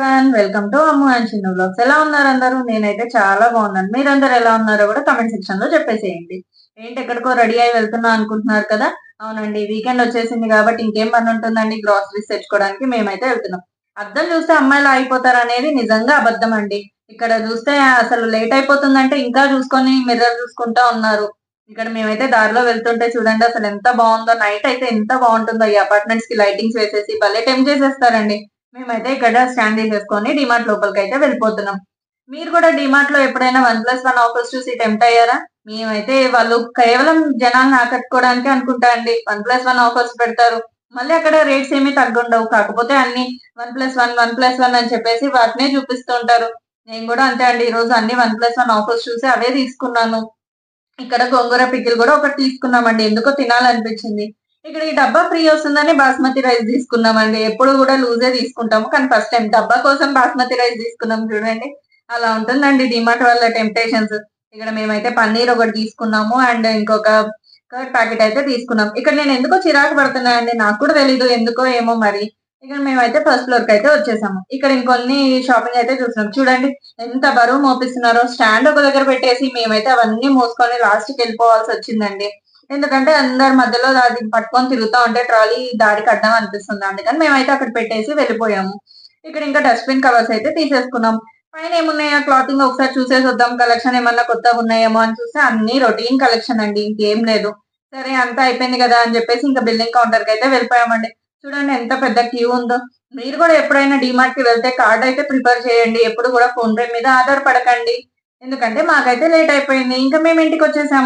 Everyone, welcome to Ammu and చిన్న blogs. ఎలా ఉన్నారు అందరూ? నేనైతే చాలా బాగున్నాను. మీరందరూ ఎలా ఉన్నారో కూడా కమెంట్ సెక్షన్ లో చెప్పేసేయండి. ఏంటి ఎక్కడికో రెడీ అయి వెళ్తున్నా అనుకుంటున్నారు కదా? అవునండి, వీకెండ్ వచ్చేసింది కాబట్టి ఇంకేం పని ఉంటుందండి, గ్రాసరీస్ తెచ్చుకోవడానికి మేమైతే వెళ్తున్నాం. అద్దం చూస్తే అమ్మాయిలు ఆగిపోతారు అనేది నిజంగా అబద్ధం అండి. ఇక్కడ చూస్తే అసలు లేట్ అయిపోతుందంటే ఇంకా చూసుకొని మిర్రర్ చూసుకుంటా ఉన్నారు. ఇక్కడ మేమైతే దారిలో వెళ్తుంటే చూడండి అసలు ఎంత బాగుందో. నైట్ అయితే ఎంత బాగుంటుందో, ఈ అపార్ట్మెంట్స్ కి లైటింగ్స్ వేసేసి భలే టెంప్ట్ చేసేస్తారండి. మేమైతే ఇక్కడ స్టాండ్ తీసేసుకొని డిమార్ట్ లోపలికి అయితే వెళ్ళిపోతున్నాం. మీరు కూడా డిమార్ట్ లో ఎప్పుడైనా 1+1 ఆఫర్స్ చూసి టెంప్ట్ అయ్యారా? మేమైతే వాళ్ళు కేవలం జనాలను ఆకట్టుకోవడానికి అనుకుంటా అండి 1+1 ఆఫర్స్ పెడతారు. మళ్ళీ అక్కడ రేట్స్ ఏమీ తగ్గుండవు. కాకపోతే అన్ని 1+1 అని చెప్పేసి వాటినే చూపిస్తూ ఉంటారు. నేను కూడా అంతే అండి. ఈ రోజు అన్ని 1+1 ఆఫర్స్ చూసి అవే తీసుకున్నాను. ఇక్కడ గోంగూర పికిల్ కూడా ఒకటి తీసుకున్నామండి. ఎందుకో తినాలనిపించింది. ఇక్కడ ఈ డబ్బా ఫ్రీ వస్తుందని బాస్మతి రైస్ తీసుకున్నామండి. ఎప్పుడు కూడా లూజే తీసుకుంటాము. కానీ ఫస్ట్ టైం డబ్బా కోసం బాస్మతి రైస్ తీసుకున్నాం చూడండి. అలా ఉంటుందండి డిమార్ట్ వాళ్ళ టెంప్టేషన్స్. ఇక్కడ మేమైతే పన్నీర్ ఒకటి తీసుకున్నాము. అండ్ ఇంకొక కర్డ్ ప్యాకెట్ అయితే తీసుకున్నాం. ఇక్కడ నేను ఎందుకో చిరాకు పడుతున్నా అండి. నాకు కూడా తెలీదు ఎందుకో ఏమో మరి. ఇక్కడ మేమైతే ఫస్ట్ ఫ్లోర్ కి అయితే వచ్చేసాము. ఇక్కడ ఇంకొన్ని షాపింగ్ అయితే చూస్తున్నాం. చూడండి ఎంత బరువు మోపిస్తున్నారో. స్టాండ్ ఒక దగ్గర పెట్టేసి మేమైతే అవన్నీ మోసుకొని లాస్ట్‌కి వెళ్ళిపోవాల్సి వచ్చిందండి. ఎందుకంటే అందరి మధ్యలో అది పట్టుకొని తిరుగుతా ఉంటే ట్రాలీ దారికి అడ్డం అనిపిస్తుంది. అందుకని మేమైతే అక్కడ పెట్టేసి వెళ్ళిపోయాము. ఇక్కడ ఇంకా డస్ట్‌బిన్ కవర్స్ అయితే తీసేసుకున్నాం. పైన ఏమున్నాయా క్లాతింగ్ ఒకసారి చూసేసొద్దాం. కలెక్షన్ ఏమన్నా కొత్తగున్నాయేమో అని చూస్తే అన్నీ రొటీన్ కలెక్షన్ అండి. ఇంకేం లేదు. సరే అంతా అయిపోయింది కదా అని చెప్పేసి ఇంకా బిల్లింగ్ కౌంటర్‌కి అయితే వెళ్ళిపోయామండి. చూడండి ఎంత పెద్ద క్యూ ఉందో. మీరు కూడా ఎప్పుడైనా డీమార్ట్‌కి వెళ్తే కార్డ్ అయితే ప్రిఫర్ చేయండి. ఎప్పుడు కూడా ఫోన్‌పే మీద ఆధారపడకండి. ఎందుకంటే మాకైతే లేట్ అయిపోయింది. ఇంకా మేము ఇంటికొచ్చేసాము.